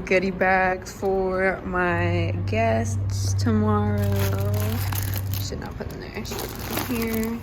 goodie bags for my guests tomorrow. Should not put them there. Should put them here.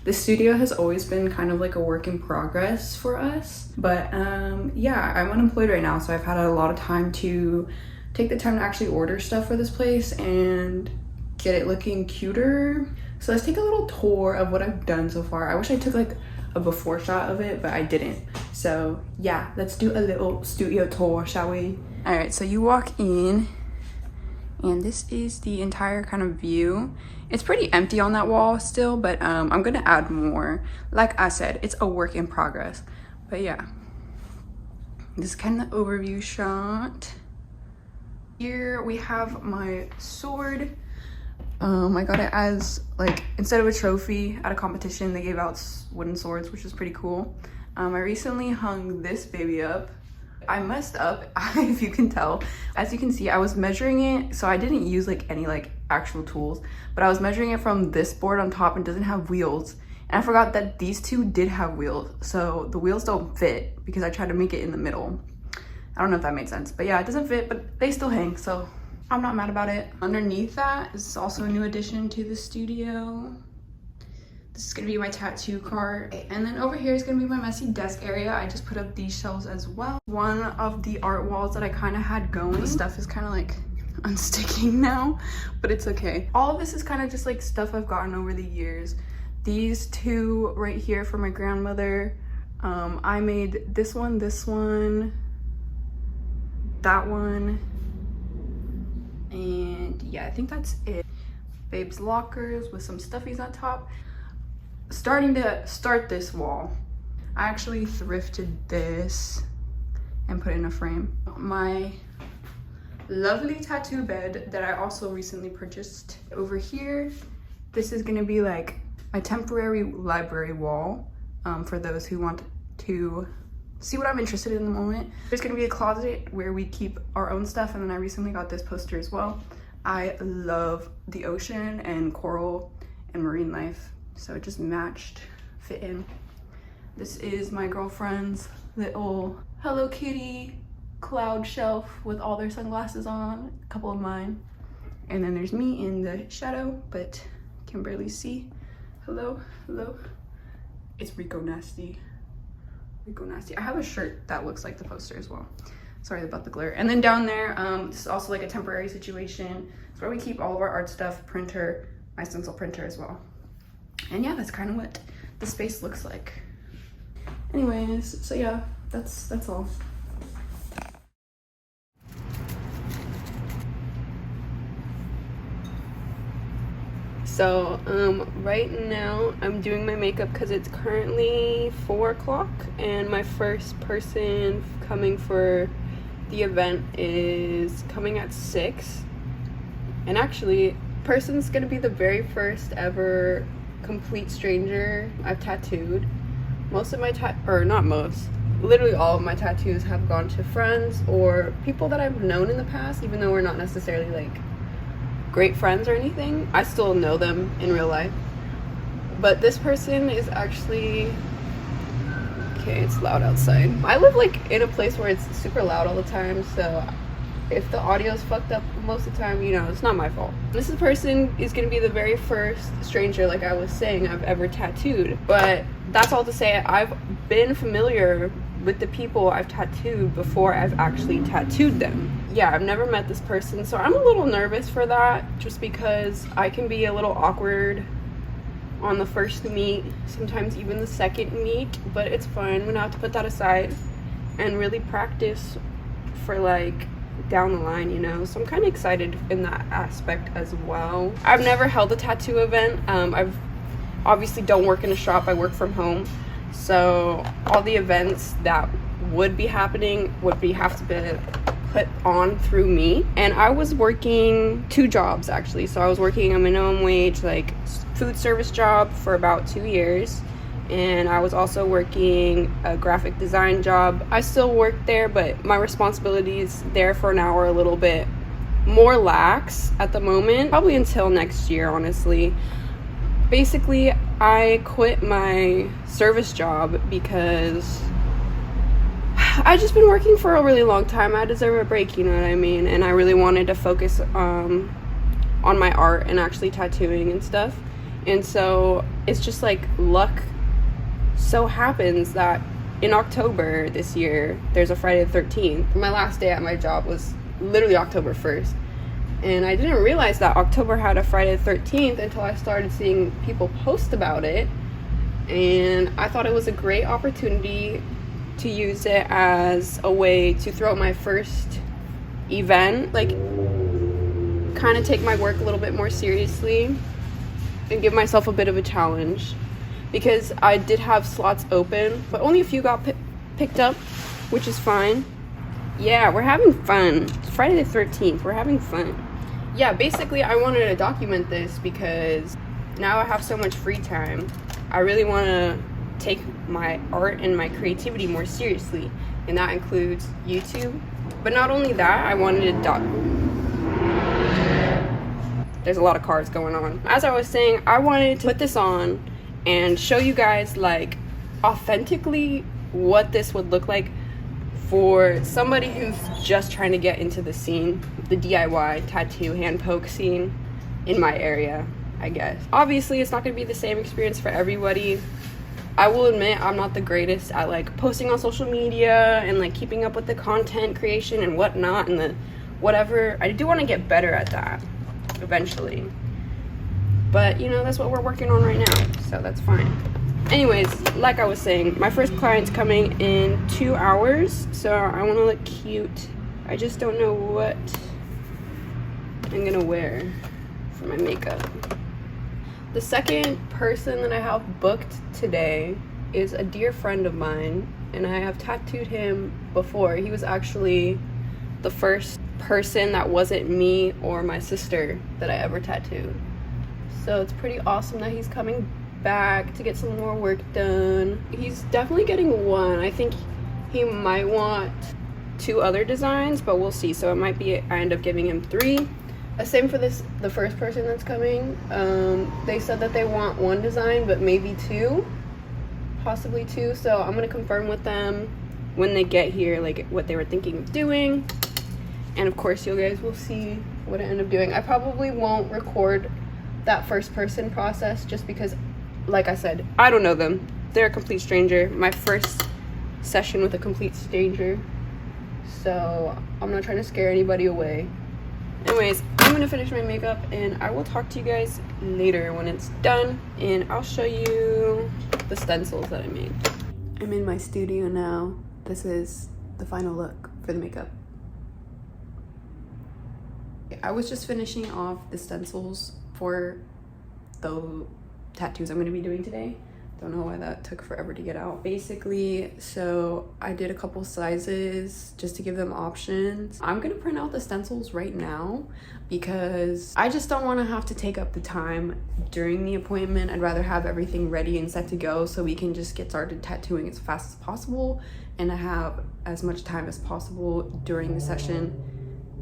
The studio has always been kind of like a work in progress for us, but yeah, I'm unemployed right now, so I've had a lot of time to take the time to actually order stuff for this place and get it looking cuter. So let's take a little tour of what I've done so far. I wish I took like a before shot of it, but I didn't. So yeah, let's do a little studio tour, shall we? All right, so you walk in and this is the entire kind of view. It's pretty empty on that wall still, but I'm gonna add more. Like I said, it's a work in progress. But yeah, this is kind of the overview shot. Here we have my sword. I got it as like, instead of a trophy at a competition, they gave out wooden swords, which is pretty cool. I recently hung this baby up. I messed up, if you can tell. As you can see, I was measuring it, so I didn't use like any like actual tools, but I was measuring it from this board on top and doesn't have wheels. And I forgot that these two did have wheels, so the wheels don't fit because I tried to make it in the middle. I don't know if that made sense, but yeah, it doesn't fit, but they still hang, so I'm not mad about it. Underneath that is also a new addition to the studio. This is gonna be my tattoo cart. And then over here is gonna be my messy desk area. I just put up these shelves as well. One of the art walls that I kind of had going. The stuff is kind of like unsticking now, but it's okay. All of this is kind of just like stuff I've gotten over the years. These two right here for my grandmother. I made this one, that one, and yeah, I think that's it. Babe's lockers with some stuffies on top. Starting to start this wall, I actually thrifted this and put it in a frame. My lovely tattoo bed that I also recently purchased. Over here, this is gonna be like my temporary library wall for those who want to see what I'm interested in the moment. There's gonna be a closet where we keep our own stuff, and then I recently got this poster as well. I love the ocean and coral and marine life, so it just matched, fit in. This is my girlfriend's little Hello Kitty cloud shelf with all their sunglasses on, a couple of mine. And then there's me in the shadow, but can barely see. Hello, hello. It's Rico Nasty. Rico Nasty. I have a shirt that looks like the poster as well. Sorry about the glare. And then down there, this is also like a temporary situation. It's where we keep all of our art stuff, printer, my stencil printer as well. And yeah, that's kind of what the space looks like. Anyways, so yeah, that's all. So right now I'm doing my makeup because it's currently 4 o'clock and my first person coming for the event is coming at 6. And actually, person's gonna be the very first ever complete stranger I've tattooed. Most of my literally all of my tattoos have gone to friends or people that I've known in the past, even though we're not necessarily like great friends or anything. I still know them in real life. But this person is actually, okay, it's loud outside. I live like in a place where it's super loud all the time, so if the audio is fucked up most of the time, you know, it's not my fault. This person is gonna be the very first stranger, like I was saying, I've ever tattooed. But that's all to say, I've been familiar with the people I've tattooed before I've actually tattooed them. Yeah, I've never met this person, so I'm a little nervous for that, just because I can be a little awkward on the first meet, sometimes even the second meet, but it's fine. I'm gonna have to put that aside and really practice for like down the line, you know, so I'm kind of excited in that aspect as well. I've never held a tattoo event. I've obviously don't work in a shop, I work from home, so all the events that would be happening would have to be put on through me. And I was working 2 jobs actually. So I was working a minimum wage like food service job for about 2 years, and I was also working a graphic design job. I still work there, but my responsibilities there for now are a little bit more lax at the moment, probably until next year, honestly. Basically, I quit my service job because I've just been working for a really long time. I deserve a break, you know what I mean? And I really wanted to focus on my art and actually tattooing and stuff. And so it's just like luck so happens that in October this year, there's a Friday the 13th. My last day at my job was literally October 1st. And I didn't realize that October had a Friday the 13th until I started seeing people post about it. And I thought it was a great opportunity to use it as a way to throw my first event, like kind of take my work a little bit more seriously and give myself a bit of a challenge, because I did have slots open, but only a few got picked up, which is fine. Yeah, we're having fun. It's Friday the 13th. We're having fun. Yeah, basically I wanted to document this because now I have so much free time. I really want to take my art and my creativity more seriously, and that includes YouTube. But not only that, I wanted to there's a lot of cars going on. As I was saying, I wanted to put this on and show you guys like authentically what this would look like for somebody who's just trying to get into the scene, the DIY tattoo hand poke scene in my area, I guess. Obviously, it's not going to be the same experience for everybody. I will admit I'm not the greatest at like posting on social media and like keeping up with the content creation and whatnot and the whatever. I do want to get better at that eventually, but you know, that's what we're working on right now, so that's fine. Anyways, like I was saying, my first client's coming in 2 hours, so I want to look cute. I just don't know what I'm gonna wear for my makeup. The second person that I have booked today is a dear friend of mine, and I have tattooed him before. He was actually the first person that wasn't me or my sister that I ever tattooed. So it's pretty awesome that he's coming back to get some more work done. He's definitely getting one. I think he might want 2 other designs, but we'll see. So it might be I end up giving him 3. Same for the first person that's coming. They said that they want 1 design, but maybe 2, possibly 2. So I'm gonna confirm with them when they get here, like what they were thinking of doing. And of course, you guys will see what I end up doing. I probably won't record that first person process just because, like I said, I don't know them. They're a complete stranger. My first session with a complete stranger. So I'm not trying to scare anybody away. Anyways, I'm gonna finish my makeup and I will talk to you guys later when it's done, and I'll show you the stencils that I made. I'm in my studio now. This is the final look for the makeup. I was just finishing off the stencils for the tattoos I'm going to be doing today. Don't know why that took forever to get out. Basically, so I did a couple sizes just to give them options. I'm going to print out the stencils right now because I just don't want to have to take up the time during the appointment. I'd rather have everything ready and set to go so we can just get started tattooing as fast as possible and have as much time as possible during the session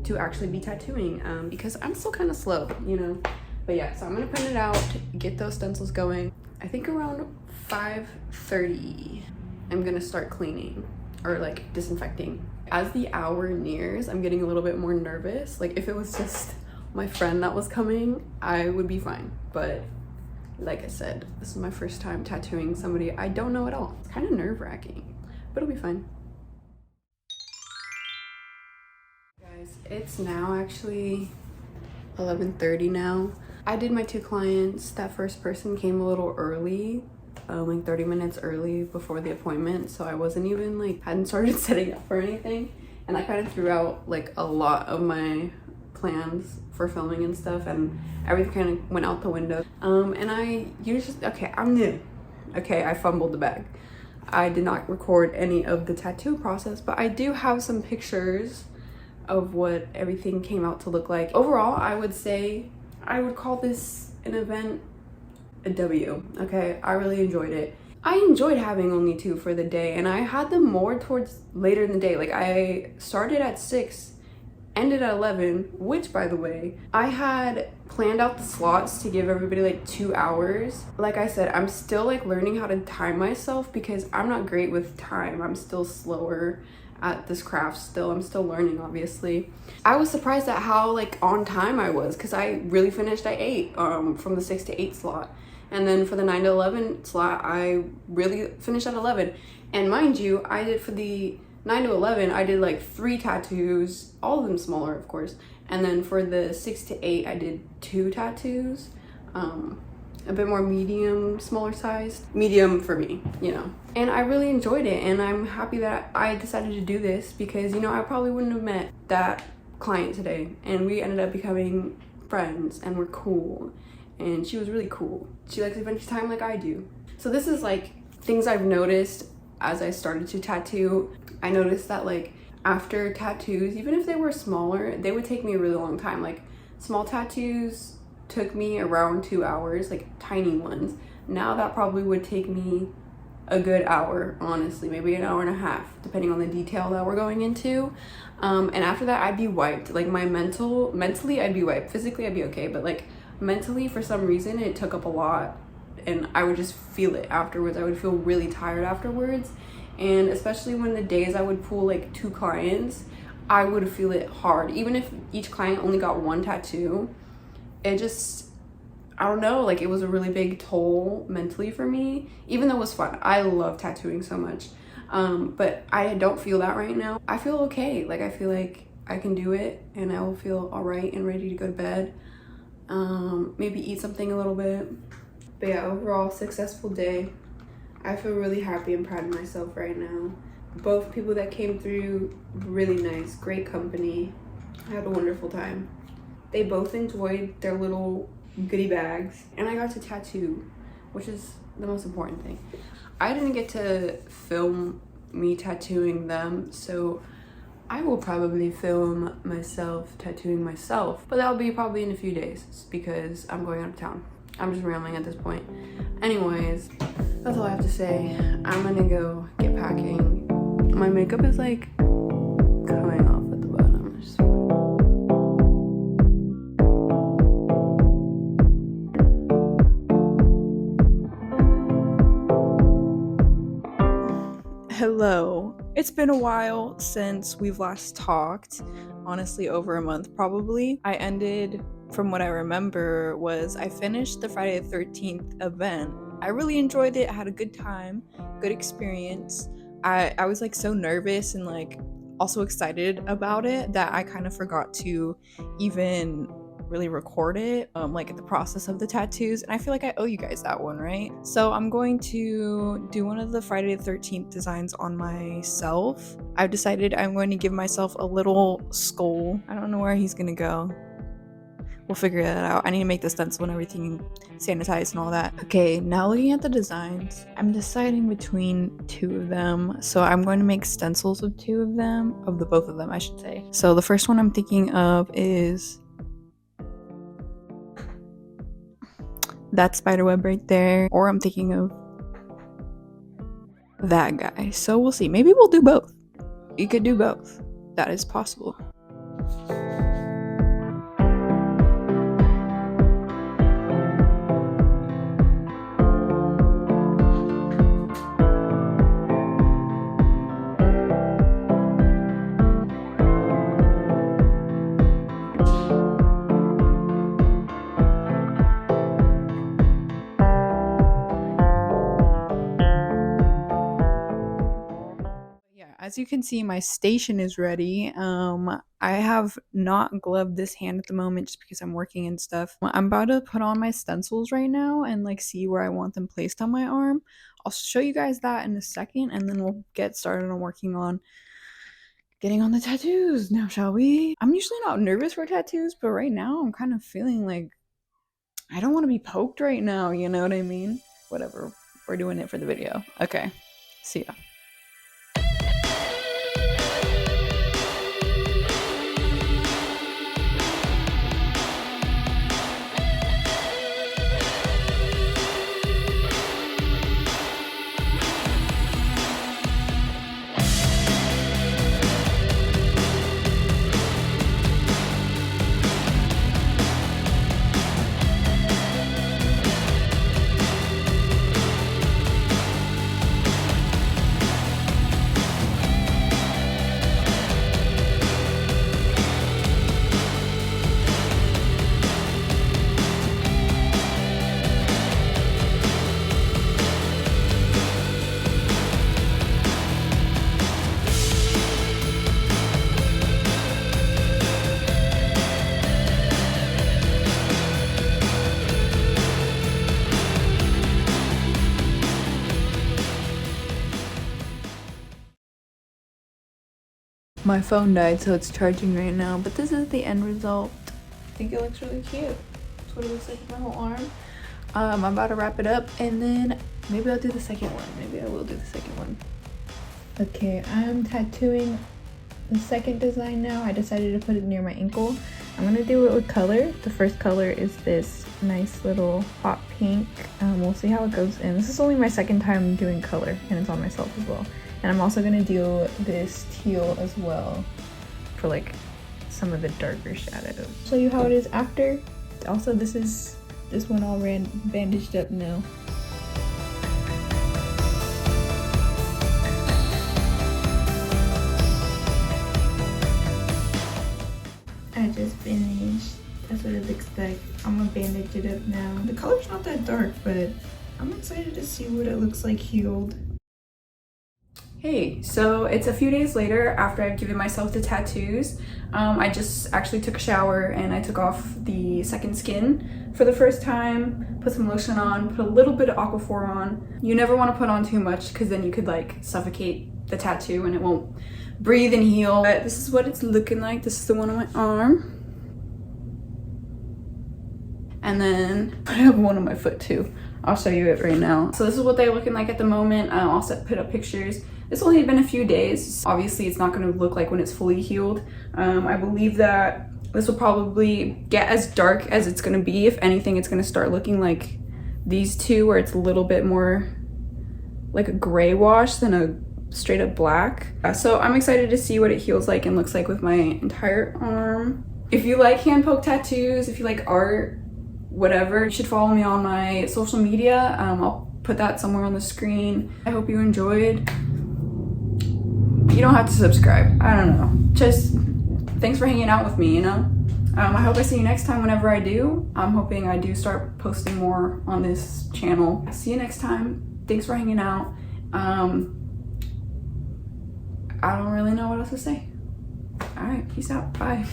to actually be tattooing, because I'm still kind of slow, you know. But yeah, so I'm gonna print it out, get those stencils going. I think around 5:30 I'm gonna start cleaning or like disinfecting. As the hour nears, I'm getting a little bit more nervous. Like if it was just my friend that was coming, I would be fine. But like I said, this is my first time tattooing somebody I don't know at all. It's kind of nerve-wracking, but it'll be fine. Guys, it's now actually 11:30 now. I did my 2 clients. That first person came a little early, like 30 minutes early before the appointment, so I wasn't even like, hadn't started setting up for anything. and that kind of threw out like a lot of my plans for filming and stuff, and everything kind of went out the window. And I usually, okay, I'm new. Okay, I fumbled the bag. I did not record any of the tattoo process, but I do have some pictures of what everything came out to look like. Overall, I would say I would call this an event a W. Okay, I really enjoyed it. I enjoyed having only 2 for the day, and I had them more towards later in the day. Like I started at 6, ended at 11, which by the way, I had planned out the slots to give everybody like 2 hours. Like I said, I'm still like learning how to time myself because I'm not great with time. I'm still slower at this craft still. I'm still learning, obviously. I was surprised at how like on time I was because I really finished at 8 from the 6 to 8 slot. And then for the 9 to 11 slot, I really finished at 11. And mind you, I did for the 9 to 11, I did like 3 tattoos, all of them smaller, of course. And then for the 6 to 8, I did 2 tattoos, a bit more medium, smaller sized. Medium for me, you know. And I really enjoyed it, and I'm happy that I decided to do this because, you know, I probably wouldn't have met that client today. And we ended up becoming friends, and we're cool. And she was really cool. She likes adventure time like I do. So this is like things I've noticed as I started to tattoo. I noticed that like after tattoos, even if they were smaller, they would take me a really long time. Like small tattoos took me around 2 hours, like tiny ones. Now that probably would take me a good hour, honestly, maybe an hour and a half, depending on the detail that we're going into. And after that, I'd be wiped. Like my mentally, I'd be wiped. Physically, I'd be okay, but like mentally, for some reason, it took up a lot, and I would just feel it afterwards. I would feel really tired afterwards, and especially when the days I would pull like 2 clients, I would feel it hard. Even if each client only got 1 tattoo, it just, I don't know, like it was a really big toll mentally for me, even though it was fun. I love tattooing so much, but I don't feel that right now. I feel okay. Like I feel like I can do it, and I will feel all right and ready to go to bed. Maybe eat something a little bit. But yeah, overall successful day. I feel really happy and proud of myself right now. Both people that came through, really nice, great company. I had a wonderful time. They both enjoyed their little goodie bags, and I got to tattoo, which is the most important thing. I didn't get to film me tattooing them, so I will probably film myself tattooing myself, but that'll be probably in a few days because I'm going out of town. I'm just rambling at this point. Anyways, that's all I have to say. I'm gonna go get packing. My makeup is like coming off at the bottom. Hello. It's been a while since we've last talked. Honestly, over a month probably. I ended, from what I remember, was I finished the Friday the 13th event. I really enjoyed it. I had a good time, good experience. I was like so nervous and like also excited about it that I kind of forgot to even really record it, like the process of the tattoos, and I feel like I owe you guys that one, right? So I'm going to do one of the Friday the 13th designs on myself. I've decided I'm going to give myself a little skull. I don't know where he's gonna go. We'll figure that out. I need to make the stencil and everything sanitized and all that. Okay, now looking at the designs, I'm deciding between 2 of them. So I'm going to make stencils of 2 of them, of the both of them, I should say. So the first one I'm thinking of is that spiderweb right there, or I'm thinking of that guy. So we'll see. Maybe we'll do both. You could do both. That is possible. As you can see, my station is ready. I have not gloved this hand at the moment just because I'm working and stuff. I'm about to put on my stencils right now and like see where I want them placed on my arm. I'll show you guys that in a second, and then we'll get started on working on getting on the tattoos now, shall we? I'm usually not nervous for tattoos, but right now I'm kind of feeling like I don't want to be poked right now, you know what I mean? Whatever, we're doing it for the video. Okay, see ya. My phone died, so it's charging right now, but this is the end result. I think it looks really cute. That's what it looks like with my whole arm. I'm about to wrap it up, and then maybe I'll do the second one. Maybe I will do the second one. Okay, I'm tattooing the second design now. I decided to put it near my ankle. I'm gonna do it with color. The first color is this nice little hot pink. We'll see how it goes in. This is only my second time doing color, and it's on myself as well. And I'm also gonna do this teal as well for like some of the darker shadows. Show you how it is after. Also, this one all bandaged up now. I just finished. That's what it looks like. I'm gonna bandage it up now. The color's not that dark, but I'm excited to see what it looks like healed. Hey, so it's a few days later after I've given myself the tattoos. I just actually took a shower and I took off the second skin for the first time, put some lotion on, put a little bit of Aquaphor on. You never want to put on too much because then you could like suffocate the tattoo and it won't breathe and heal. But this is what it's looking like. This is the one on my arm. And then I have one on my foot too. I'll show you it right now. So this is what they're looking like at the moment. I also put up pictures. It's only been a few days. Obviously, it's not going to look like when it's fully healed. I believe that this will probably get as dark as it's going to be. If anything, it's going to start looking like these two, where it's a little bit more like a gray wash than a straight up black. So I'm excited to see what it heals like and looks like with my entire arm. If you like hand poke tattoos, if you like art, whatever, you should follow me on my social media. I'll put that somewhere on the screen. I hope you enjoyed. You don't have to subscribe. I don't know. Just thanks for hanging out with me, you know? I hope I see you next time whenever I do. I'm hoping I do start posting more on this channel. See you next time. Thanks for hanging out. I don't really know what else to say. All right, peace out. Bye.